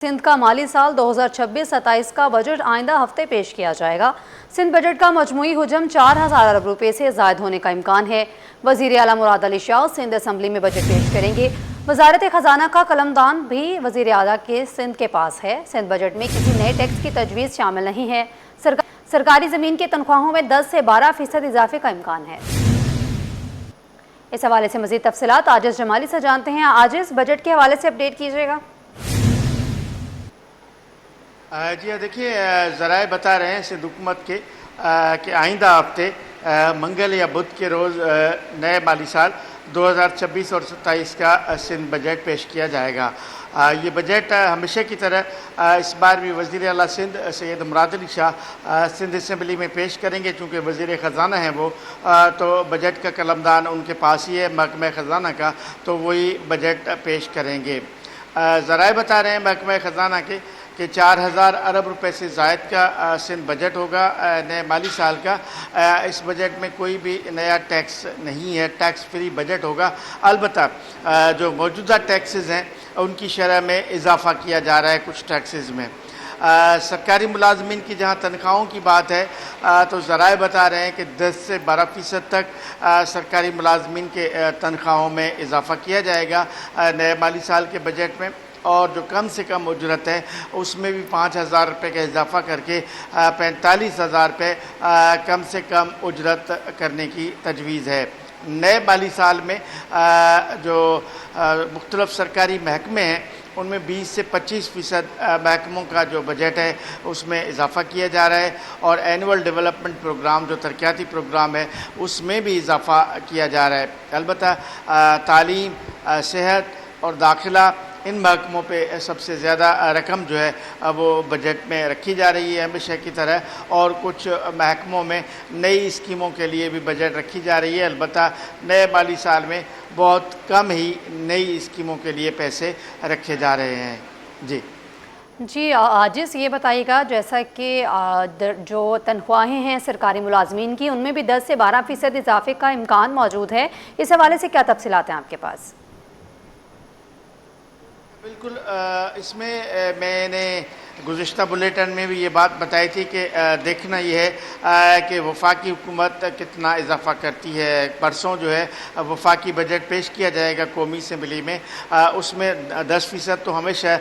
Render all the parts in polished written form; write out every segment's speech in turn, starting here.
सिंध का माली साल 2026-27 का बजट आइंदा हफ्ते पेश किया जाएगा। सिंध बजट का मजमूई हुजम 4000 अरब रुपए से ज़ायद होने का इम्कान है। वज़ीर आला मुराद अली शाह सिंध असम्बली में बजट पेश करेंगे। वजारत खजाना का कलमदान भी वज़ीर आला के सिंध के पास है। सिंध बजट में किसी नए टैक्स की तजवीज़ शामिल नहीं है। सरकारी ज़मीन की तनख्वाहों में 10 से 12% इजाफे का इम्कान है। इस हवाले से मज़ीद तफसीलात आजिज़ जमाली से जानते हैं। आजिज़, बजट के हवाले से अपडेट कीजिएगा। जी देखिए, ज़राए बता रहे हैं सिंध हुकूमत के कि आइंदा हफ्ते मंगल या बुध के रोज़ नए माली साल 2026 और 27 का सिंध बजट पेश किया जाएगा। ये बजट हमेशा की तरह इस बार भी वज़ीर आला सिंध सैयद मुराद अली शाह सिंध असम्बली में पेश करेंगे। चूँकि वज़ीर ख़जाना हैं वो, तो बजट का कलमदान उनके पास ही है महकमा ख़जाना का, तो वही बजट पेश करेंगे। ज़राए बता रहे हैं महकमा ख़जाना के कि 4000 अरब रुपए से ज़ायद का सिंध बजट होगा नए माली साल का। इस बजट में कोई भी नया टैक्स नहीं है, टैक्स फ्री बजट होगा। अलबत्ता जो मौजूदा टैक्सेस हैं उनकी शरह में इजाफ़ा किया जा रहा है कुछ टैक्सेस में। सरकारी मुलाजमीन की जहाँ तनख्वाहों की बात है, तो ज़राए बता रहे हैं कि 10 से 12% तक सरकारी मुलाजमीन के तनख्वाहों में इजाफ़ा किया जाएगा नए माली साल के बजट में। और जो कम से कम उजरत है उसमें भी 5000 रुपये का इजाफ़ा करके 45,000 रुपये कम से कम उजरत करने की तजवीज़ है। नए माली साल में जो मुख्तलिफ़ सरकारी महकमे हैं उनमें 20 से 25% महकमों का जो बजट है उसमें इजाफ़ा किया जा रहा है। और एनुअल डेवलपमेंट प्रोग्राम जो तरक्याती प्रोग्राम है उसमें भी इजाफ़ा किया जा रहा है। अलबत्ता तालीम, सेहत और दाखिला, इन महकमों पे सबसे ज़्यादा रकम जो है वो बजट में रखी जा रही है हमेशा की तरह। और कुछ महकमों में नई स्कीमों के लिए भी बजट रखी जा रही है। अलबत्ता नए माली साल में बहुत कम ही नई स्कीमों के लिए पैसे रखे जा रहे हैं। जी आजिज़, ये बताइएगा, जैसा कि जो तनख्वाहें हैं सरकारी मुलाजमीन की उनमें भी 10 से 12% इजाफे का इम्कान मौजूद है। इस हवाले से क्या तफसीलात हैं आपके पास? बिल्कुल, इसमें मैंने गुज़िश्ता बुलेटिन में भी ये बात बताई थी कि देखना ये है कि वफाकी हुकूमत कितना इजाफ़ा करती है। परसों जो है वफाकी बजट पेश किया जाएगा कौमी असम्बली में, उसमें 10% तो हमेशा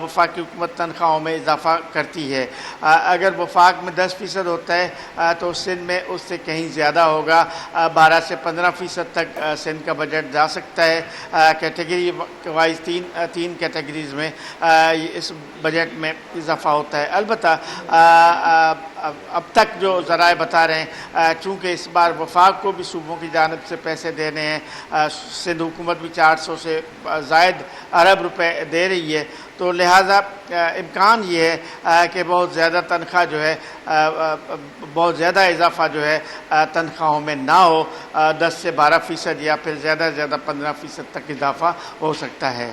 वफाकी हुकूमत तनख्वाहों में इजाफ़ा करती है। अगर वफाक में 10% होता है तो सिंध में उससे कहीं ज़्यादा होगा, 12 से 15% तक सिंध का बजट जा सकता है। कैटेगरी वाइज तीन कैटेगरीज़ में इस बजट में इजाफ़ा होता है। अलबत्ता अब तक जो ज़राए बता रहे हैं, चूँकि इस बार वफाक को भी सूबों की जानिब से पैसे देने हैं, सिंध हुकूमत भी 400 से ज़ायद अरब रुपए दे रही है, तो लिहाजा इम्कान ये है कि बहुत ज़्यादा तनख्वाह जो है बहुत ज़्यादा इजाफ़ा जो है तनख्वाहों में ना हो। 10 से 12% या फिर ज़्यादा से ज़्यादा 15% तक इजाफ़ा हो सकता है।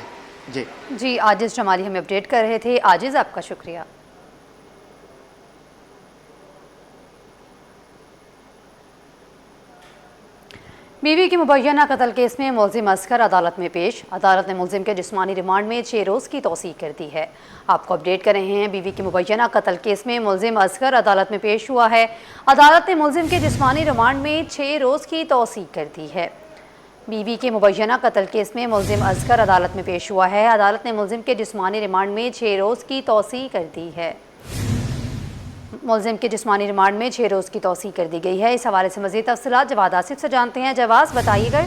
जी आजिज़ जमाली हमें अपडेट कर रहे थे। आजिज़, आपका शुक्रिया। बीवी की मुबैना कत्ल केस में मुलजिम असगर अदालत में पेश। अदालत ने मुलजिम के जिस्मानी रिमांड में 6 रोज़ की तौसीक कर दी है। आपको अपडेट कर रहे हैं। बीवी की मुबैना कत्ल केस में मुलजिम असगर अदालत में पेश हुआ है। अदालत ने मुलजिम के जिस्मानी रिमांड में 6 रोज़ की तौसीक कर दी है। बीवी के मुबैना कत्ल केस में मुलजिम असगर अदालत में पेश हुआ है। अदालत ने मुलजिम के जिस्मानी रिमांड में 6 रोज़ की तौसीक कर दी है। मुलजिम के जिस्मानी रिमांड में 6 रोज़ की तौसीक कर दी गई है। इस हवाले से मज़ीद तफसीलात जवाद आसिफ से जानते हैं। जवाद, बताइएगा।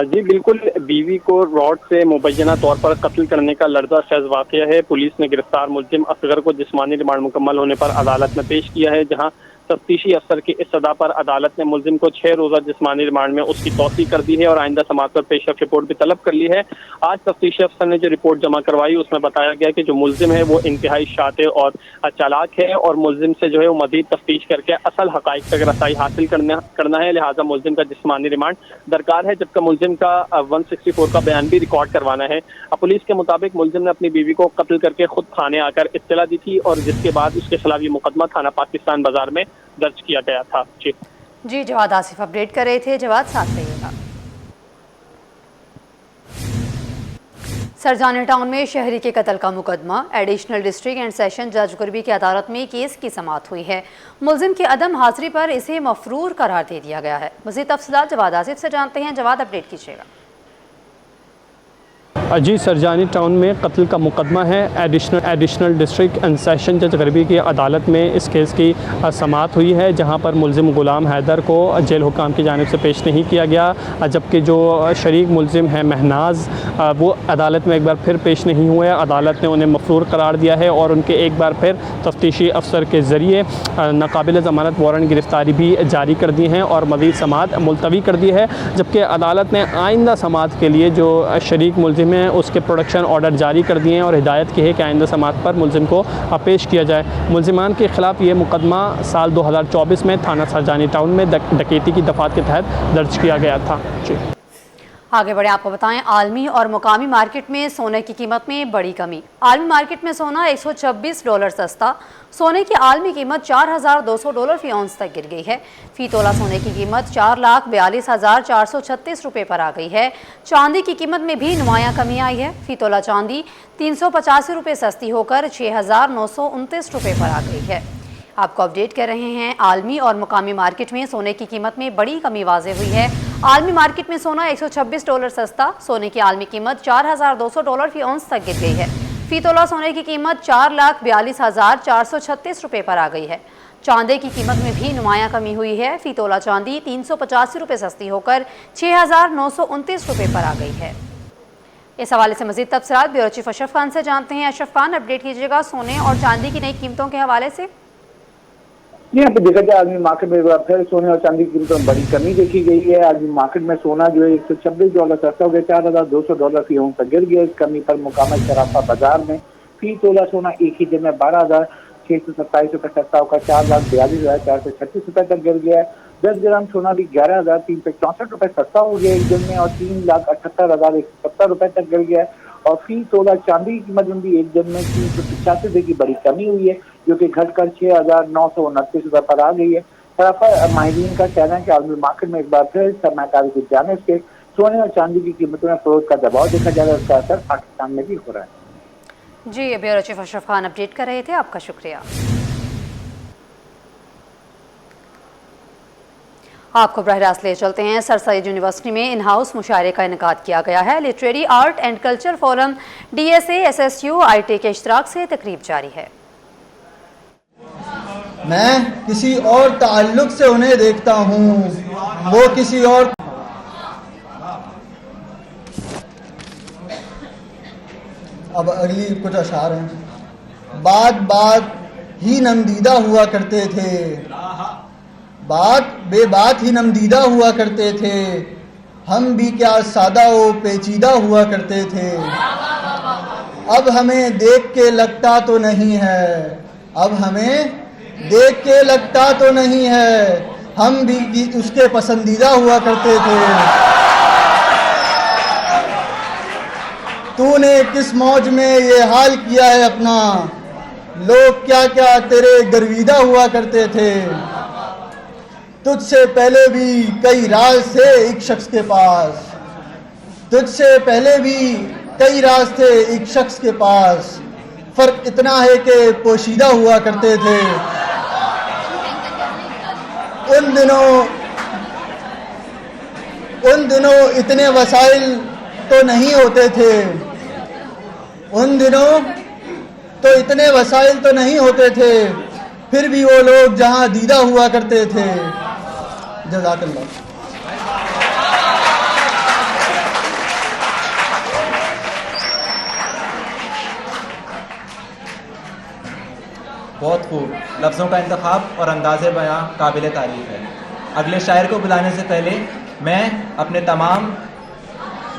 जी बिल्कुल, बीवी को रॉड से मुबैना तौर पर कत्ल करने का लर्जा खेज़ वाक़या है। पुलिस ने गिरफ्तार मुलजिम असगर को जिस्मानी रिमांड मुकम्मल होने पर अदालत में पेश किया है, जहाँ तफ्तीशी अफसर की इस सदा पर अदालत ने मुलजिम को 6 रोज़ा जिस्मानी रिमांड में उसकी तौसीक कर दी है और आइंदा समाअत पर पेशरफ रिपोर्ट भी तलब कर ली है। आज तफ्तीशी अफसर ने जो रिपोर्ट जमा करवाई उसमें बताया गया कि जो मुलजिम है वो इंतहाई शातिर और चालाक है और मुलजिम से जो है वो मज़ीद तफ्तीश करके असल हक़ाइक़ तक रसाई हासिल करना है। लिहाजा मुलजिम का जिस्मानी रिमांड दरकार है, जबकि मुलजिम का 164 का बयान भी रिकॉर्ड करवाना है। पुलिस के मुताबिक मुलजिम ने अपनी बीवी को कत्ल करके खुद थाने आकर इत्तला दी थी और जिसके बाद उसके खिलाफ ये मुकदमा थाना पाकिस्तान बाजार में दर्ज किया गया था। जी जवाद आसिफ अपडेट कर रहे थे। जवाद, साथ रहिएगा। सरजानी टाउन में शहरी के कत्ल का मुकदमा एडिशनल डिस्ट्रिक्ट एंड सेशन जज गुरबी की अदालत में केस की समाअत हुई है। मुलजिम की अदम हाजिरी पर इसे मफरूर करार दे दिया गया है। मज़ीद तफसीलात जवाद आसिफ से जानते हैं। जवाद, अपडेट कीजिएगा। जी, सरजानी टाउन में कत्ल का मुकदमा है। एडिशनल डिस्ट्रिक्ट एंड सेशन जज गुरबी की अदालत में इस केस की समाअत हुई है, जहां पर मुलजिम गुलाम हैदर को जेल हुकाम की जानिब से पेश नहीं किया गया, जबकि जो शरीक मुलजिम है महनाज वो अदालत में एक बार फिर पेश नहीं हुए। अदालत ने उन्हें मफरूर करार दिया है और उनके एक बार फिर तफ्तीशी अफसर के ज़रिए नाकाबिल ज़मानत वारंट गिरफ़्तारी भी जारी कर दी हैं और मज़ीद समाअत मुलतवी कर दी है, जबकि अदालत ने आइंदा समाअत के लिए जो शरीक मुलजिम है उसके प्रोडक्शन ऑर्डर जारी कर दिए हैं और हिदायत की है कि आइंदा समाअत पर मुलजिम को पेश किया जाए। मुलजिमान के ख़िलाफ़ ये मुकदमा साल 2024 में थाना सरजानी टाउन में डकैती की दफ़ात के तहत दर्ज किया गया था। जी, आगे बढ़े, आपको बताएं आलमी और मुकामी मार्केट में सोने की कीमत में बड़ी कमी। आलमी मार्केट में सोना $126 सस्ता। सोने की आलमी कीमत $4,200 फी औंस तक गिर गई है। फी तोला सोने की कीमत $4,42,436 पर आ गई है। चांदी की कीमत में भी नुमायां कमी आई है। फी तोला चांदी ₹385 सस्ती होकर $6,929 पर आ गई है। आपको अपडेट कर रहे हैं आलमी और मुकामी मार्केट में सोने की कीमत में बड़ी कमी वाज़ेह हुई है। आलमी मार्केट में सोना $126 सस्ता। सोने की आलमी कीमत $4,200 फी औंस तक गिर गई है। फी तोला सोने की कीमत $4,42,436 पर आ गई है। चांदी की कीमत में भी नुमायां कमी हुई है। फी तोला चांदी ₹385 सस्ती होकर $6,929 पर आ गई है। इस हवाले से मज़ीद तफसीलात ब्यूरो चीफ अशरफ खान से जानते हैं। अशरफ खान, अपडेट कीजिएगा सोने और चांदी की नई कीमतों के हवाले से। यहाँ पे देखा जाए आलमी मार्केट में फिर सोने और चांदी की कीमतों में बड़ी कमी देखी गई है। आलमी मार्केट में सोना जो है $126 सस्ता हो गया, $4,200 फी औंस तक गिर गया। इस कमी पर मुकामी शराफा बाजार में फी तोला सोना एक ही दिन में $12,627 सस्ता होकर $4,42,436 तक गिर गया है। 10 ग्राम सोना भी $11,364 सस्ता हो गया एक दिन में और $3,78,170 तक गिर गया है। और फी तोला चांदी की कीमत में भी एक दिन में $385 की बड़ी कमी हुई है, जो कि घटकर $6,929 पर आ गई है। सराफा माहिरीन का कहना है कि आलमी मार्केट में एक बार फिर सरमायाकारी की जानिब से सोने और चांदी की कीमतों में फरोख्त का दबाव देखा जा रहा है। उसका असर पाकिस्तान में भी हो रहा है। जी, bureau chief Ashraf Khan update कर रहे थे, आपका शुक्रिया। आपको बरह रास्त ले चलते हैं। सर सैयद यूनिवर्सिटी में इन हाउस मुशायरे का इनेकाद किया गया है। Literary art and culture forum DSA SSU IT के इश्तराक से तकरीब जारी है। मैं किसी और ताल्लुक से उन्हें देखता हूँ, वो किसी और। अब अगली कुछ अशार हैं। बात बात ही नमदीदा हुआ करते थे, बात बेबात ही नमदीदा हुआ करते थे। हम भी क्या सादा व पेचीदा हुआ करते थे। अब हमें देख के लगता तो नहीं है, अब हमें देख के लगता तो नहीं है, हम भी उसके पसंदीदा हुआ करते थे। तूने किस मौज में ये हाल किया है अपना, लोग क्या क्या तेरे गर्विदा हुआ करते थे। तुझसे पहले भी कई राज थे एक शख्स के पास, तुझसे पहले भी कई राज थे एक शख्स के पास। फर्क इतना है कि पोशीदा हुआ करते थे। उन दिनों इतने वसाइल तो नहीं होते थे, उन दिनों तो इतने वसाइल तो नहीं होते थे, फिर भी वो लोग जहां दीदा हुआ करते थे। जज़ाकल्लाह। बहुत खूब, लफ्ज़ों का इंतखाब और अंदाज़े बयां काबिल तारीफ़ है। अगले शायर को बुलाने से पहले मैं अपने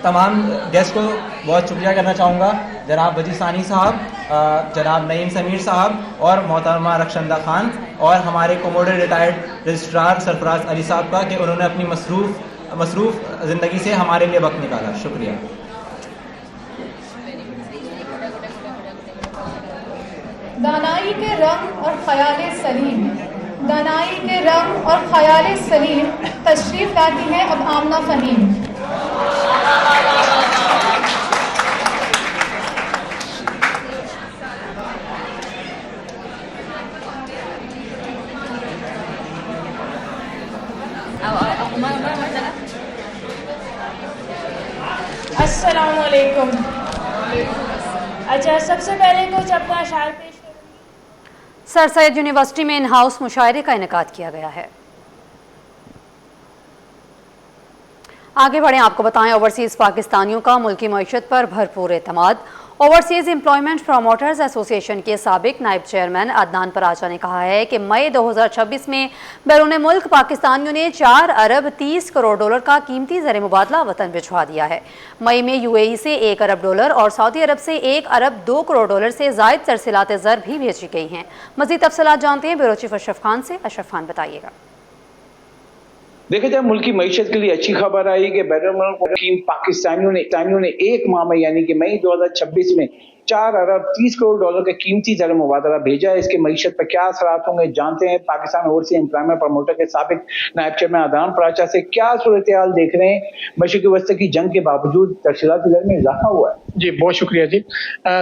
तमाम गेस्ट को बहुत शुक्रिया करना चाहूँगा। जनाब वजी सानी साहब, जनाब नईम समीर साहब और मोहतरमा रक्षंदा खान और हमारे Komodo retired registrar Sarfaraz Ali साहब का कि उन्होंने अपनी मसरूफ़ ज़िंदगी से हमारे लिए वक्त निकाला। शुक्रिया। दानाई के रंग और ख़याल सलीम, दानाई के रंग और ख़याल सलीम तशरीफ़ लाती हैं अब आमना फ़हीम। अस्सलामुअलैकुम। अच्छा, सबसे पहले कुछ अपना शायर पेश करूँगी। सर सैयद यूनिवर्सिटी में इन हाउस मुशायरे का इनेकाद किया गया है। आगे बढ़ें, आपको बताएं ओवरसीज़ पाकिस्तानियों का मुल्की मईशत पर भरपूर एतमाद। ओवरसीज़ एम्प्लॉयमेंट प्रमोटर्स एसोसिएशन के साबिक नायब चेयरमैन अदनान पराचा ने कहा है कि मई 2026 में बैरून मुल्क पाकिस्तानियों ने 4 अरब 30 करोड़ डॉलर का कीमती ज़र मुबादला वतन भिजवा दिया है। मई में यूएई से 1 अरब डॉलर और सऊदी अरब से 1 अरब 2 करोड़ डॉलर से ज़ायद तरसीलात ज़र भी भेजी गई हैं। मज़ीद तफसीलात जानते हैं ब्यूरो चीफ अशरफ खान से। अशरफ खान, बताइएगा। देखा जाए मुल्क की मईशत के लिए अच्छी खबर आई कि बैरून मुल्क पाकिस्तानियों ने एक माह में यानी कि मई 2026 में 4 अरब 30 करोड़ डॉलर का कीमती ज़र मुबादला भेजा है। इसके मईशत पर क्या असरात होंगे जानते हैं पाकिस्तान ओवरसीज एम्प्लॉयमेंट प्रमोटर के साबिक नायब चेयरमैन अदनान पराचा से। क्या सूरत हाल देख रहे हैं? मशरिक़ी वस्ती की जंग के बावजूद तरसीलात ज़र में इजाफा हुआ है। जी, बहुत शुक्रिया जी।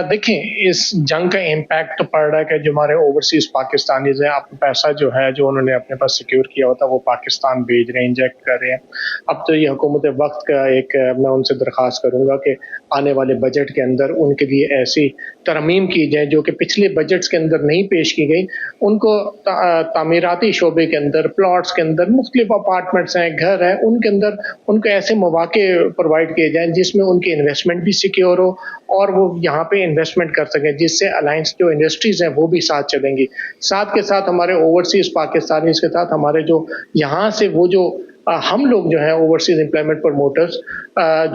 देखें, इस जंग का इम्पैक्ट तो पड़ रहा है कि जो हमारे ओवरसीज पाकिस्तानीज हैं, अपना पैसा जो है जो उन्होंने अपने पास सिक्योर किया होता है वो पाकिस्तान भेज रहे हैं, इंजेक्ट कर रहे हैं। अब तो ये हुकूमत वक्त का एक मैं उनसे दरख्वास्त करूंगा कि आने वाले बजट के अंदर उनके लिए ऐसी तरमीम की जाए जो कि पिछले बजट्स के अंदर नहीं पेश की गई। उनको तामीराती शोबे के अंदर, प्लॉट्स के अंदर, मुख्तलिफ अपार्टमेंट्स हैं, घर हैं, उनके अंदर उनको ऐसे मौके प्रोवाइड किए जाएं जिसमें उनकी इन्वेस्टमेंट भी सिक्योर हो और वो यहाँ पे इन्वेस्टमेंट कर सकें, जिससे अलायंस जो इंडस्ट्रीज हैं वो भी साथ चलेंगी। साथ के साथ हमारे ओवरसीज पाकिस्तानीज के साथ हमारे जो यहाँ से वो जो हम लोग जो है ओवरसीज एम्प्लॉयमेंट प्रमोटर्स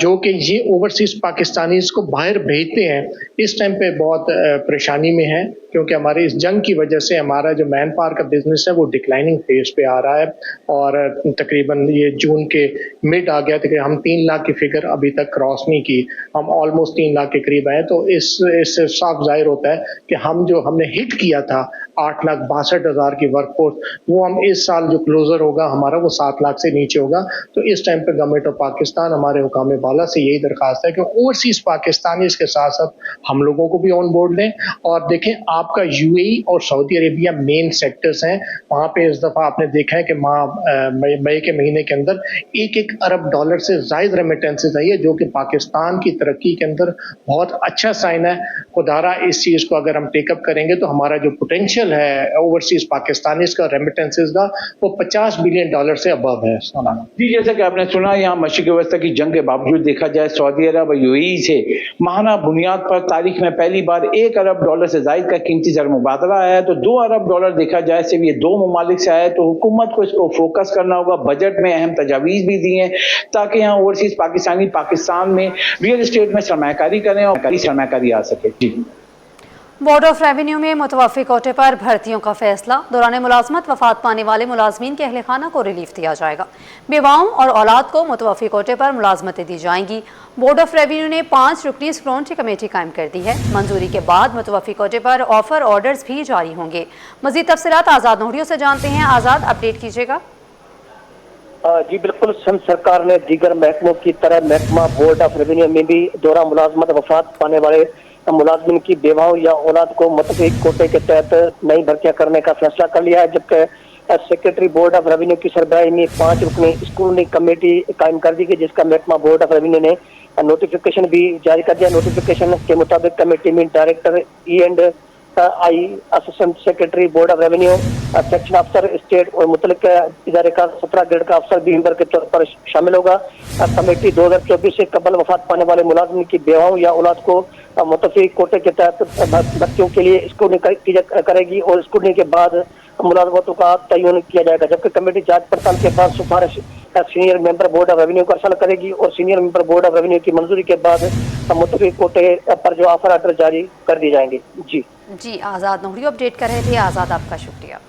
जो कि ये ओवरसीज पाकिस्तानीज को बाहर भेजते हैं, इस टाइम पे बहुत परेशानी में है क्योंकि हमारी इस जंग की वजह से हमारा जो मैन पावर का बिजनेस है वो डिक्लाइनिंग फेज पे आ रहा है और तकरीबन ये जून के मिड आ गया था। हम 3 लाख की फिगर अभी तक क्रॉस नहीं की, हम ऑलमोस्ट 3 लाख के करीब आए। तो इससे साफ जाहिर होता है कि हमने हिट किया था 8,62,000 की वर्कफोर्स, वो हम इस साल जो क्लोजर होगा हमारा वो 7 लाख से नीचे होगा। तो इस टाइम पे गवर्नमेंट ऑफ पाकिस्तान हमारे हुकाम बाला से यही दरखास्त है कि ओवरसीज पाकिस्तानी के साथ साथ हम लोगों को भी ऑन बोर्ड लें। और देखें, आपका यूएई और सऊदी अरेबिया मेन सेक्टर्स हैं, वहाँ पे इस दफ़ा आपने देखा है कि मई के महीने के अंदर 1 अरब डॉलर से ज़ायद रेमिटेंसेज आई है जो कि पाकिस्तान की तरक्की के अंदर बहुत अच्छा साइन है। खुदारा इस चीज़ को अगर हम टेकअप करेंगे तो हमारा जो पोटेंशियल है ओवरसीज पाकिस्तानीज का रेमिटेंसेज का वो $50 बिलियन से अबव है। जी, जैसा कि आपने सुना, यहाँ मशरिक़ी वस्ती की जंग के बावजूद देखा जाए सऊदी अरब और यूएई से माहाना बुनियाद पर तारीख में पहली बार 1 अरब डॉलर से ज़ायद का कीमती ज़र मुबादला आया है। तो 2 अरब डॉलर देखा जाए सिर्फ ये 2 ममालिक से आया है। तो हुकूमत को इसको फोकस करना होगा। बजट में अहम तजावीज़ भी दी हैं ताकि यहाँ ओवरसीज पाकिस्तानी पाकिस्तान में रियल इस्टेट में सरमायाकारी करें और सरमायाकारी आ सके। जी, बोर्ड ऑफ रेवेन्यू में मुतवफ़ी कोटे पर भर्तियों का फैसला। दौरान मुलाजमत वफात पाने वाले मुलाजमीन के अहल खाना को रिलीफ दिया जाएगा। बेवाओं और औलाद को मुतवफ़ी कोटे पर मुलाजमतें दी जाएंगी। बोर्ड ऑफ रेवेन्यू ने 5 रुकनी स्क्रॉन्ट्री कमेटी कायम कर दी है। मंजूरी के बाद मुतवफ़ी कोटे पर ऑफर ऑर्डर्स भी जारी होंगे। मज़ीद तफसीलात आज़ाद नोहरियों से जानते हैं। आज़ाद, अपडेट कीजिएगा। जी बिल्कुल, संघ सरकार ने दीगर महकमों की तरह महकमा बोर्ड ऑफ रेवेन्यू में भी दौरान मुलाजमत वफात पाने वाले मुलाजमिन की बेवाओं या औलाद को मुतफ़ीक कोटे के तहत नई भर्तियां करने का फैसला कर लिया है। जबकि सेक्रेटरी बोर्ड ऑफ रेवेन्यू की सरबराही में 5 रुकनी स्क्रूटनी कमेटी कायम कर दी गई, जिसका महकमा बोर्ड ऑफ रेवेन्यू ने नोटिफिकेशन भी जारी कर दिया। नोटिफिकेशन के मुताबिक कमेटी में director E&I, assistant secretary board of revenue, section अफसर स्टेट और मुतल्लिक इदारे का 17 ग्रेड का अफसर भी मेंबर के तौर पर शामिल होगा। कमेटी 2024 से कबल वफात पाने वाले मुलाजिम की बेवाओं या औलाद को मुतफ़ीक कोटे के तहत भर्तियों के लिए स्क्रूटनी करेगी और स्क्रूटनी के बाद मुलाजमतों का तयन किया जाएगा। जबकि कमेटी जांच पड़ताल के बाद सिफारिश senior member board of revenue को अरसल करेगी और senior member board of revenue की मंजूरी के बाद मुतफ़ीक कोटे पर जो ऑफर ऑर्डर जारी कर दिए जाएंगे। जी, आज़ाद नोहरी अपडेट कर रहे थे। आज़ाद, आपका शुक्रिया।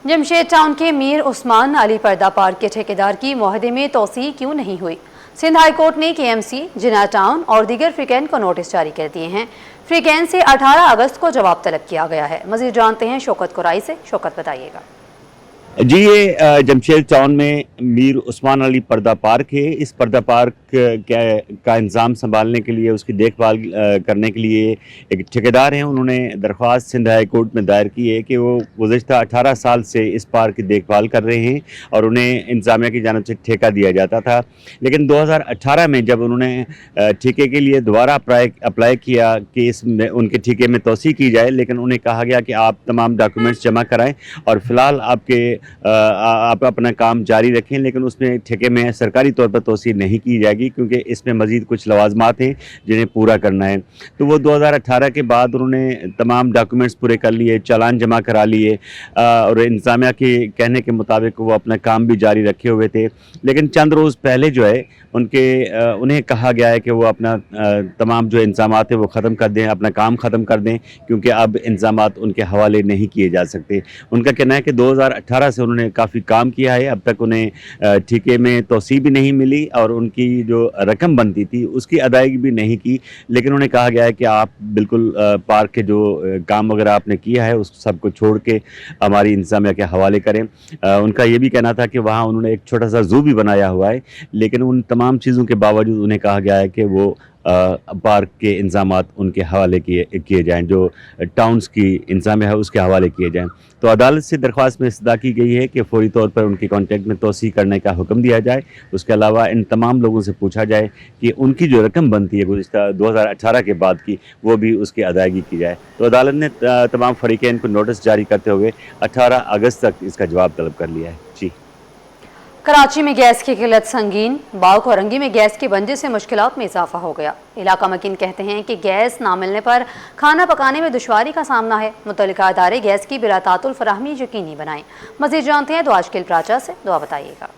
जमशेद टाउन के मीर उस्मान अली पर्दा पार्क के ठेकेदार की मुआहदे में तोसी क्यों नहीं हुई? सिंध हाई कोर्ट ने KMC, जिना टाउन और दीगर फ्रीकैन को नोटिस जारी कर दिए हैं। फ्रीकैन से 18 अगस्त को जवाब तलब किया गया है। मज़ीद जानते हैं शौकत कुराई से। शौकत, बताइएगा। जी, ये जमशेद टाउन में मीर उस्मान अली पर्दा पार्क है। इस पर्दा पार्क का इंतज़ाम संभालने के लिए, उसकी देखभाल करने के लिए एक ठेकेदार हैं, उन्होंने दरख्वास्त सिंध हाई कोर्ट में दायर की है कि वो गुज़श्ता 18 साल से इस पार्क की देखभाल कर रहे हैं और उन्हें इंतज़ामिया की जानिब से ठेका दिया जाता था। लेकिन 2018 में जब उन्होंने ठेके के लिए दोबारा अप्लाई किया कि इसमें उनके ठेके में तोसी की जाए, लेकिन उन्हें कहा गया कि आप तमाम डॉक्यूमेंट्स जमा कराएं और फ़िलहाल आप अपना काम जारी रखें, लेकिन उसमें ठेके में सरकारी तौर पर तोसी नहीं की जाएगी क्योंकि इसमें मज़ीद कुछ लवाजमात हैं जिन्हें पूरा करना है। तो वो 2018 के बाद उन्होंने तमाम डॉक्यूमेंट्स पूरे कर लिए, चालान जमा करा लिए और इंतज़ामिया के कहने के मुताबिक वो अपना काम भी जारी रखे हुए थे। लेकिन चंद रोज़ पहले जो है उन्हें कहा गया है कि वो अपना तमाम जो इंतज़ामात हैं वो ख़त्म कर दें, अपना काम ख़त्म कर दें, क्योंकि अब इंतज़ामात उनके हवाले नहीं किए जा सकते। उनका कहना है कि 2018 से उन्होंने काफ़ी काम किया है, अब तक उन्हें ठेके में तोसी भी नहीं मिली और उनकी जो रकम बनती थी उसकी अदायगी भी नहीं की। लेकिन उन्हें कहा गया है कि आप बिल्कुल पार्क के जो काम वगैरह आपने किया है उस सब को छोड़ के हमारी इंतज़ामिया के हवाले करें। उनका ये भी कहना था कि वहाँ उन्होंने एक छोटा सा ज़ू भी बनाया हुआ है, लेकिन उन तमाम चीज़ों के बावजूद उन्हें कहा गया है कि वो पार्क के इंतज़ामात उनके हवाले किए जाएँ, जो टाउन्स की इंतज़ामिया है उसके हवाले किए जाएँ। तो अदालत से दरख्वास्त में इस्तदा की गई है कि फ़ौरी तौर पर उनके कॉन्ट्रैक्ट में तोसी करने का हुक्म दिया जाए। उसके अलावा इन तमाम लोगों से पूछा जाए कि उनकी जो रकम बनती है गुज़िश्ता 2018 के बाद की, वो भी उसकी अदायगी की जाए। तो अदालत ने तमाम फ़रीक़ैन को नोटिस जारी करते हुए 18 अगस्त तक इसका जवाब तलब कर लिया है। जी। कराची में गैस की किल्लत संगीन, बावकोरंगी में गैस की बंदिश से मुश्किलात में इजाफा हो गया। इलाका मकीन कहते हैं कि गैस ना मिलने पर खाना पकाने में दुश्वारी का सामना है। मुतल्लिका अदारे गैस की बिला तातुल फराहमी यकीनी बनाएं। मज़ीद जानते हैं दुआ अशकिल प्राचा से। दुआ बताइएगा।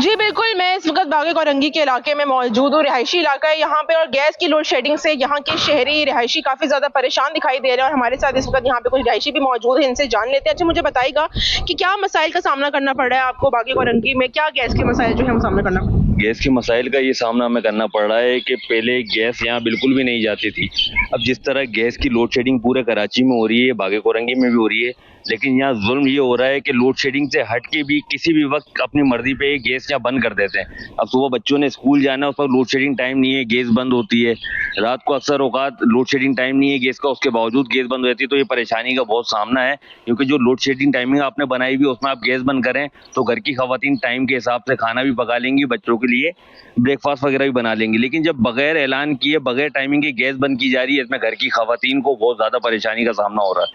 जी बिल्कुल, मैं इस वक्त बागे-कोरंगी के इलाके में मौजूद हूँ। रिहायशी इलाका है यहाँ पे और गैस की लोड शेडिंग से यहाँ के शहरी रिहायशी काफ़ी ज़्यादा परेशान दिखाई दे रहे हैं और हमारे साथ इस वक्त यहाँ पे कुछ रिहायशी भी मौजूद है, इनसे जान लेते हैं। अच्छा, मुझे बताइएगा कि क्या मसाइल का सामना करना पड़ रहा है आपको बागे-कोरंगी में? क्या गैस के मसाइल जो है वो सामना करना पड़ रहा है? गैस के मसाइल का ये सामना हमें करना पड़ रहा है कि पहले गैस यहाँ बिल्कुल भी नहीं जाती थी। अब जिस तरह गैस की लोड शेडिंग पूरे कराची में हो रही है, बागे-कोरंगी में भी हो रही है, लेकिन यहाँ जुल्म ये हो रहा है कि लोड शेडिंग से हट के भी किसी भी वक्त अपनी मर्जी पे गैस यहाँ बंद कर देते हैं। अब सुबह बच्चों ने स्कूल जाना है, उस पर लोड शेडिंग टाइम नहीं है, गैस बंद होती है। रात को अक्सर औकात लोड शेडिंग टाइम नहीं है गैस का, उसके बावजूद गैस बंद रहती है। तो ये परेशानी का बहुत सामना है, क्योंकि जो लोड शेडिंग टाइमिंग आपने बनाई हुई उसमें आप गैस बंद करें तो घर की खवातीन टाइम के हिसाब से खाना भी पका लेंगी, बच्चों के लिए ब्रेकफास्ट वगैरह भी बना लेंगी। लेकिन जब बगैर ऐलान किए, बगैर टाइमिंग के गैस बंद की जा रही है, इसमें घर की खवातीन को बहुत ज्यादा परेशानी का सामना हो रहा है।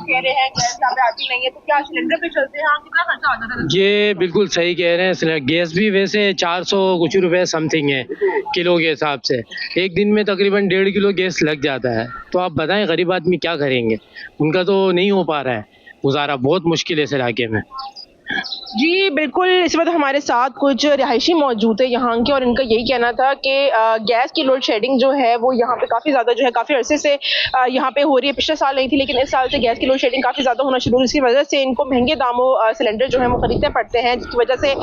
कह रहे हैं गैस यहाँ पे आती नहीं है, तो क्या सिलेंडर पे चलते हैं? कितना खर्चा आता है? ये बिल्कुल सही कह रहे हैं। गैस भी वैसे 400 कुछ रुपए समथिंग है किलो के हिसाब से। एक दिन में तकरीबन 1.5 किलो गैस लग जाता है। तो आप बताएं गरीब आदमी क्या करेंगे? उनका तो नहीं हो पा रहा है गुजारा, बहुत मुश्किल है इस इलाके में। जी बिल्कुल, इस वक्त हमारे साथ कुछ रिहायशी मौजूद है यहाँ के और इनका यही कहना था कि गैस की लोड शेडिंग जो है वो यहाँ पे काफ़ी ज़्यादा जो है काफ़ी अरसे से यहाँ पे हो रही है। पिछले साल नहीं थी, लेकिन इस साल से गैस की लोड शेडिंग काफ़ी ज़्यादा होना शुरू हुई। इसकी वजह से इनको महंगे दामों सिलेंडर जो है वो खरीदने पड़ते हैं, जिसकी वजह से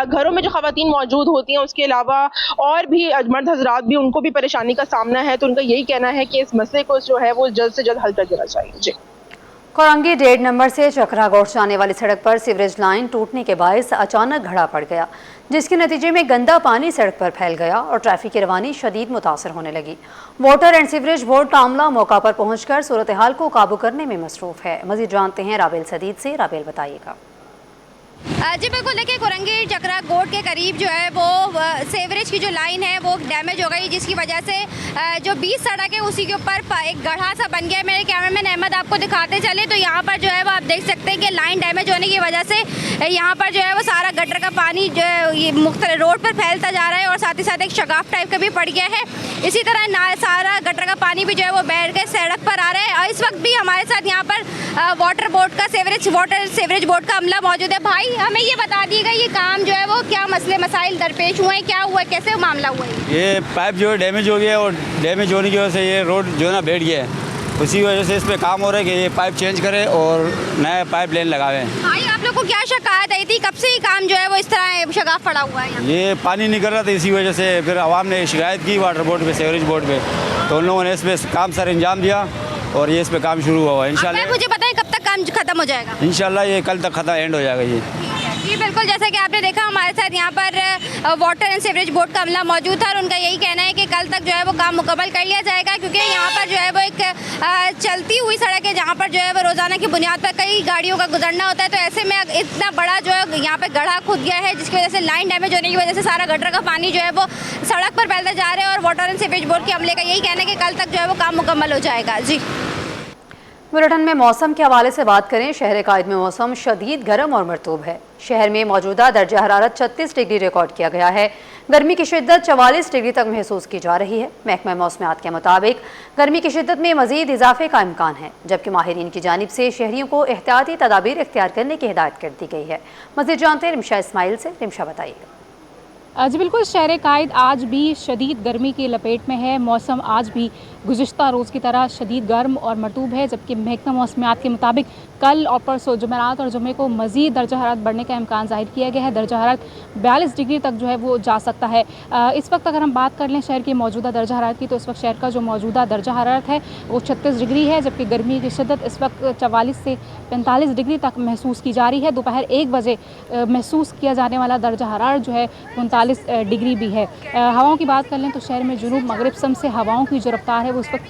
घरों में जो खवातीन मौजूद होती हैं उसके अलावा और भी मर्द हजरात भी, उनको भी परेशानी का सामना है। तो उनका यही कहना है कि इस मसले को जो है वो जल्द से जल्द हल कर देना चाहिए। जी। कोरंगी 1.5 नंबर से चकरा गोश्त जाने वाली सड़क पर सीवरेज लाइन टूटने के बायस अचानक घड़ा पड़ गया, जिसके नतीजे में गंदा पानी सड़क पर फैल गया और ट्रैफिक की रवानी शदीद मुतासर होने लगी। वाटर एंड सीवरेज बोर्ड का अमला मौका पर पहुंचकर सूरत हाल को काबू करने में मसरूफ है। मजीद जानते हैं राबेल सदीद से। राबेल बताइएगा। जी बिल्कुल, देखिए कोरंगी चकरा गोट के करीब जो है वो सेवरेज की जो लाइन है वो डैमेज हो गई, जिसकी वजह से जो 20 सड़क है उसी के ऊपर एक गड्ढा सा बन गया। मेरे कैमरामैन अहमद आपको दिखाते चले तो यहाँ पर जो है वो आप देख सकते हैं कि लाइन डैमेज होने की वजह से यहाँ पर जो है वो सारा गटर का पानी जो है ये मुख्तलिफ रोड पर फैलता जा रहा है और साथ ही साथ एक शगाफ टाइप का भी पड़ गया है। इसी तरह सारा गटर का पानी भी जो है वो बैठ के सड़क पर आ रहा है। और इस वक्त भी हमारे साथ यहाँ पर वाटर सेवरेज बोर्ड का अमला मौजूद है। भाई हमें ये बता दिएगा, ये काम जो है वो क्या मसले मसाइल दरपेश हुए हैं, क्या हुआ, कैसे मामला हुआ है? ये पाइप जो है डैमेज हो गया और डैमेज होने की वजह से ये रोड जो है ना बैठ गया है। उसी वजह से इस पे काम हो रहा है कि ये पाइप चेंज करें और नया पाइप लाइन लगावें। भाई आप लोग को क्या शिकायत आई थी? कब से ही काम जो है वो इस तरह शगाफ पड़ा हुआ है? ये पानी निकल रहा था, इसी वजह से फिर आवाम ने शिकायत की वाटर बोर्ड पे, सेवरेज बोर्ड पे, तो उन लोगों ने इस पे काम सर अंजाम दिया और ये इस पे काम शुरू हुआ इंशाल्लाह। मुझे बताएं कब तक काम खत्म हो जाएगा? इंशाल्लाह ये कल तक खत्म एंड हो जाएगा ये। जी बिल्कुल, जैसा कि आपने देखा हमारे साथ यहाँ पर वाटर एंड सीवरेज बोर्ड का अमला मौजूद था और उनका यही कहना है कि कल तक जो है वो काम मुकम्मल कर लिया जाएगा, क्योंकि यहाँ पर जो है वो एक चलती हुई सड़क है जहाँ पर जो है वो रोज़ाना की बुनियाद पर कई गाड़ियों का गुजरना होता है। तो ऐसे में इतना बड़ा जो है यहाँ पर गड्ढा खुद गया है, जिसकी वजह से लाइन डैमेज होने की वजह से सारा गटर का पानी जो है वो सड़क पर फैलता जा रहा है और वाटर एंड सीवरेज बोर्ड के अमले का यही कहना है कि कल तक जो है वो काम मुकम्मल हो जाएगा। जी बुलेटिन में मौसम के हवाले से बात करें। शहर कायद में मौसम शदीद गर्म और मरतूब है। शहर में मौजूदा दर्जा हरारत 36 डिग्री रिकॉर्ड किया गया है। गर्मी की शिद्दत 44 डिग्री तक महसूस की जा रही है। महकमा मौसमियात के मुताबिक गर्मी की शिद्दत में मजीद इजाफे का इम्कान है, जबकि माहिरीन की जानिब से शहरियों को एहतियाती तदाबीर इख्तियार करने की हिदायत कर दी गई है। मज़ीद जानते हैं रिमशा इस्माइल से। रिमशा बताइएगा। जी बिल्कुल, शहर कायद आज भी शदीद गर्मी की लपेट में है। मौसम आज भी गुज़िश्ता रोज़ की तरह शदीद गर्म और मरतूब है, जबकि महकमा मौसमियात के मुताबिक कल और परसों जुमेरात और जुमे को मज़ीद दर्जा हरारत बढ़ने का इम्कान ज़ाहिर किया गया है। दर्जा हरारत 42 डिग्री तक जो है वो जा सकता है। इस वक्त अगर हम बात कर लें शहर की मौजूदा दर्जा हरारत की, तो इस वक्त शहर का जो मौजूदा दर्जा हरारत है वो 36 डिग्री है, जबकि गर्मी की शिद्दत इस वक्त 44 से 45 डिग्री तक महसूस की जा रही है। दोपहर 1 बजे महसूस किया जाने वाला दर्जा हरारत जो है 39 डिग्री भी है। हवाओं की बात कर लें तो शहर में जुनूब मगरिब सम से हवाओं की जो रफ्तार है वो इस वक्त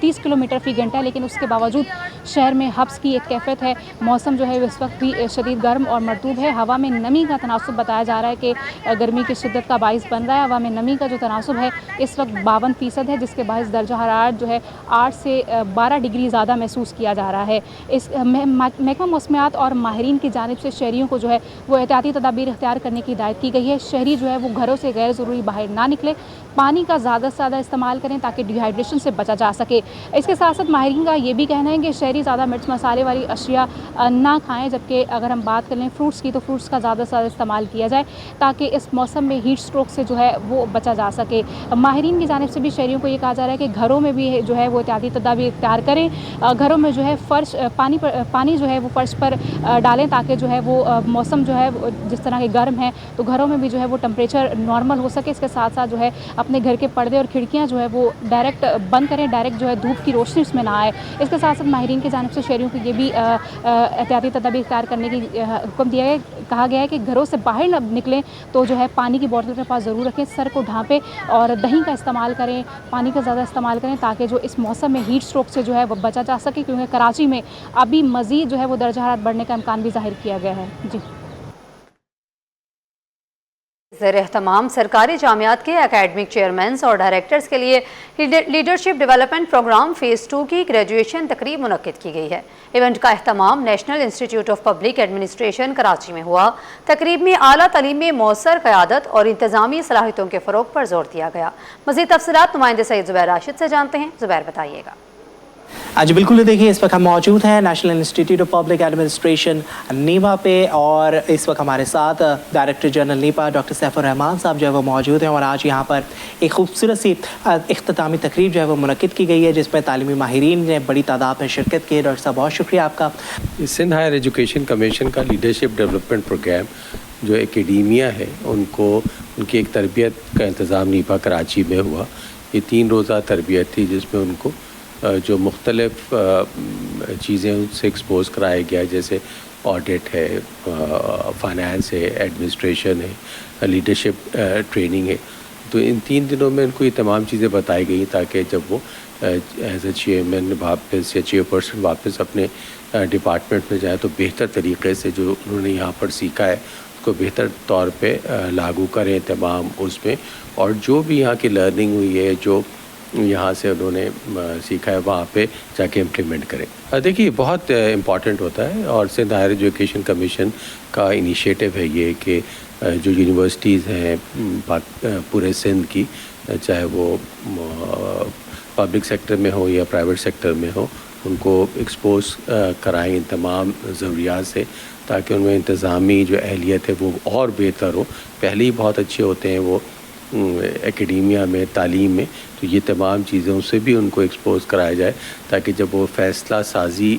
30 किलोमीटर फ़ी घंटा है, लेकिन उसके बावजूद शहर में हब्स की एक कैफियत है। मौसम जो है इस वक्त भी शदीद गर्म और मरतूब है। हवा में नमी का तनासुब बताया जा रहा है कि गर्मी की शिद्दत का बाइस बन रहा है। हवा में नमी का जो तनासुब है इस वक्त 52% है, जिसके बायस दर्जा हरारत जो है 8 से 12 डिग्री ज़्यादा महसूस किया जा रहा है। इस महकमा मौसमियात और माहिरीन की जानिब से शहरियों को जो है वो एहतियाती तदाबीर इख्तियार करने की हिदायत की गई है। शहरी जो है वो घरों से गैर ज़रूरी बाहर ना निकले, पानी का ज़्यादा से ज़्यादा इस्तेमाल करें ताकि डिहाइड्रेशन से बचा जा सके। इसके साथ साथ माहिरीन का ये भी कहना है कि शहरी ज़्यादा मिर्च मसाले वाली अशिया ना खाएं, जबकि अगर हम बात करें फ्रूट्स की तो फ्रूट्स का ज़्यादा से ज़्यादा इस्तेमाल किया जाए ताकि इस मौसम में हीट स्ट्रोक से जो है वो बचा जा सके। माहिरीन की जानिब से भी शहरियों को ये कहा जा रहा है कि घरों में भी जो है वो एहतियाती तदाबीर इख्तियार करें। घरों में जो है पानी जो है वो फर्श पर डालें ताकि जो है वो मौसम जो है जिस तरह के गर्म है तो घरों में भी जो है वो टेम्परेचर नॉर्मल हो सके। इसके साथ साथ जो है अपने घर के पर्दे और खिड़कियां जो है वो डायरेक्ट बंद करें, डायरेक्ट जो है धूप की रोशनी उसमें ना आए। इसके साथ साथ माहिरीन की जानिब से शहरियों को ये भी एहतियाती तदाबीर इख्तियार करने की हुक्म दिया है। कहा गया है कि घरों से बाहर न निकलें तो जो है पानी की बोतल अपने पास ज़रूर रखें, सर को ढाँपें और दही का इस्तेमाल करें, पानी का ज़्यादा इस्तेमाल करें ताकि जो इस मौसम में हीट स्ट्रोक से जो है वो बचा जा सके, क्योंकि कराची में अभी मज़ीद जो है वो दर्जा हरारत बढ़ने का इम्कान भी ज़ाहिर किया गया है। जी ज़ेर-ए-एहतमाम सरकारी जामियात के एकेडमिक चेयरमैन और डायरेक्टर्स के लिए लीडरशिप डेवलपमेंट प्रोग्राम फ़ेज़ 2 की ग्रेजुएशन तकरीब मुनक्किद की गई है। इवेंट का अहतमाम national institute of public administration Karachi में हुआ। तकरीब में आला तालीम में मौसर क़यादत और इंतज़ामी सलाहियतों के फ़रोग़ पर जोर दिया गया। मज़ीद तफ़सीलात नुमाइंदे सैयद ज़ुबैर राशिद से जानते हैं। ज़ुबैर बताइएगा। आज बिल्कुल देखिए, इस वक्त हम मौजूद हैं national institute of public administration Nipah पे और इस वक्त हमारे साथ director general Nipah doctor Saifur Rahman साहब जो है वो मौजूद हैं और आज यहाँ पर एक खूबसूरत सी इख्तितामी तकरीब जो है वो मुनक्किद की गई है जिसमें तालीमी माहिरीन ने बड़ी तादाद में शिरकत की है। डॉक्टर साहब बहुत शुक्रिया आपका। सिंध हायर एजुकेशन कमीशन का लीडरशिप डेवलपमेंट प्रोग्राम जो एकेडमिया है उनको उनकी एक तरबियत का इंतज़ाम नीपा कराची में हुआ। ये 3 रोज़ा तरबियत थी जिसमें उनको जो मुख्तलिफ चीज़ें उनसे एक्सपोज कराया गया, जैसे ऑडिट है, फाइनेंस है, एडमिनिस्ट्रेशन है, लीडरशिप ट्रेनिंग है। तो इन 3 दिनों में उनको ये तमाम चीज़ें बताई गई ताकि जब वो एज ए चेयरमैन वापस या चेयरपर्सन वापस अपने डिपार्टमेंट में जाए तो बेहतर तरीके से जो उन्होंने यहाँ पर सीखा है उसको बेहतर तौर पे लागू करें तमाम उसमें, और जो भी यहाँ की लर्निंग हुई है, जो यहाँ से उन्होंने सीखा है वहाँ पे जाके इम्प्लीमेंट करें। देखिए बहुत इम्पॉर्टेंट होता है और सिंध हायर एजुकेशन कमीशन का इनिशिएटिव है ये कि जो यूनिवर्सिटीज़ हैं पूरे सिंध की, चाहे वो पब्लिक सेक्टर में हो या प्राइवेट सेक्टर में हो, उनको एक्सपोज कराएं इन तमाम ज़रूरियात से ताकि उनमें इंतज़ामी जो अहलियत है वो और बेहतर हो। पहले ही बहुत अच्छे होते हैं वो एकेडमिया में, तालीम में, तो ये तमाम चीज़ों से भी उनको एक्सपोज कराया जाए ताकि जब वो फ़ैसला साजी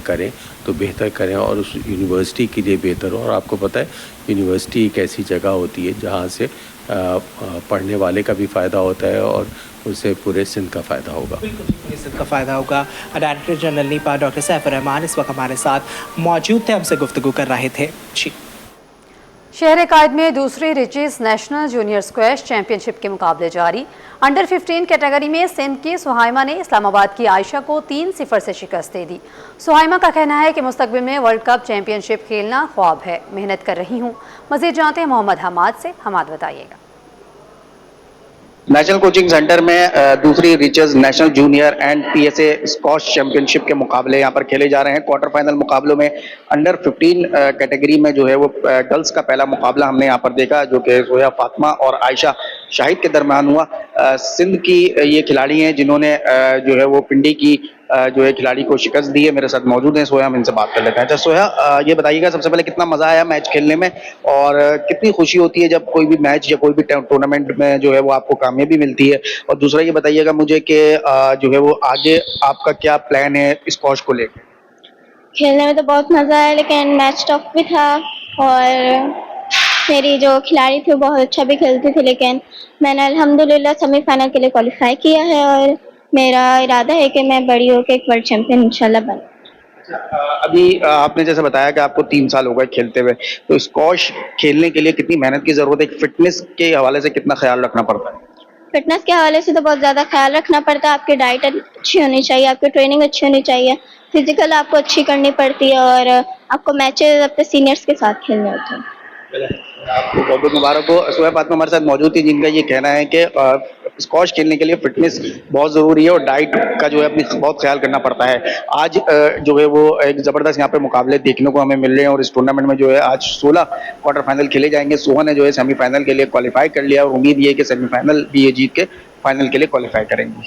करें तो बेहतर करें और उस यूनिवर्सिटी के लिए बेहतर हो। और आपको पता है यूनिवर्सिटी एक ऐसी जगह होती है जहाँ से पढ़ने वाले का भी फ़ायदा होता है और उससे पूरे सिंध का फ़ायदा होगा। पूरे सिंध का फ़ायदा होगा। Director general Nipah doctor Saifur Rahman इस वक्त हमारे साथ मौजूद थे, हमसे गुफ्तगू कर रहे थे। जी। शहर कायद में दूसरी riches national junior squash championship के मुकाबले जारी। अंडर 15 कैटेगरी में सिंध की सुहाइमा ने इस्लामाबाद की आयशा को 3-0 से शिकस्त दे दी। सुहाइमा का कहना है कि मुस्तकबिल में वर्ल्ड कप चैंपियनशिप खेलना ख्वाब है, मेहनत कर रही हूँ। मजीद जानते हैं मोहम्मद हमाद से। हमाद बताइएगा। नेशनल कोचिंग सेंटर में दूसरी riches national junior and PSA squash championship के मुकाबले यहाँ पर खेले जा रहे हैं। क्वार्टर फाइनल मुकाबलों में अंडर 15 कैटेगरी में जो है वो गर्ल्स का पहला मुकाबला हमने यहाँ पर देखा, जो कि जोया फातिमा और आयशा शाहिद के दरमियान हुआ। सिंध की ये खिलाड़ी हैं जिन्होंने जो है वो पिंडी की जो है खिलाड़ी को शिकस्त दी है। मेरे साथ मौजूद हैं सोया, हम इनसे बात कर लेते हैं। अच्छा सोया, ये बताइएगा सबसे पहले कितना मजा आया मैच खेलने में और कितनी खुशी होती है जब कोई भी मैच या कोई भी टूर्नामेंट में जो है वो आपको कामयाबी मिलती है, और दूसरा ये बताइएगा मुझे कि जो है वो आगे आपका क्या प्लान है स्क्वैश को लेकर? खेलने में तो बहुत मजा आया, लेकिन मैच टफ भी था और मेरी जो खिलाड़ी थी वो बहुत अच्छा भी खेलती थी, लेकिन मैंने अल्हम्दुलिल्लाह सेमीफाइनल के लिए क्वालिफाई किया है और मेरा इरादा है कि मैं बड़ी होकर एक वर्ल्ड चैंपियन इंशाल्लाह बनूं। अभी आपने जैसे बताया कि आपको 3 साल हो गए खेलते हुए, तो स्क्वैश खेलने के लिए कितनी मेहनत की जरूरत है? फिटनेस के हवाले से कितना ख्याल रखना पड़ता है? फिटनेस के हवाले से तो बहुत ज़्यादा ख्याल रखना पड़ता है। आपकी डाइट अच्छी होनी चाहिए, आपकी ट्रेनिंग अच्छी होनी चाहिए, फिजिकल आपको अच्छी करनी पड़ती है और आपको मैचेस अपने सीनियर्स के साथ खेलने होते हैं। आपको बहुत बहुत मुबारक हो। सोया फातिमा हमारे साथ मौजूद थी जिनका ये कहना है कि स्क्वैश खेलने के लिए फिटनेस बहुत ज़रूरी है और डाइट का जो है अपनी बहुत ख्याल करना पड़ता है। आज जो है वो एक ज़बरदस्त यहाँ पे मुकाबले देखने को हमें मिल रहे हैं और इस टूर्नामेंट में जो है आज 16 क्वार्टर फाइनल खेले जाएंगे। सोहा ने जो है सेमीफाइनल के लिए क्वालिफाई कर लिया और उम्मीद ये है कि सेमीफाइनल भी ये जीत के फाइनल के लिए क्वालिफाई करेंगे।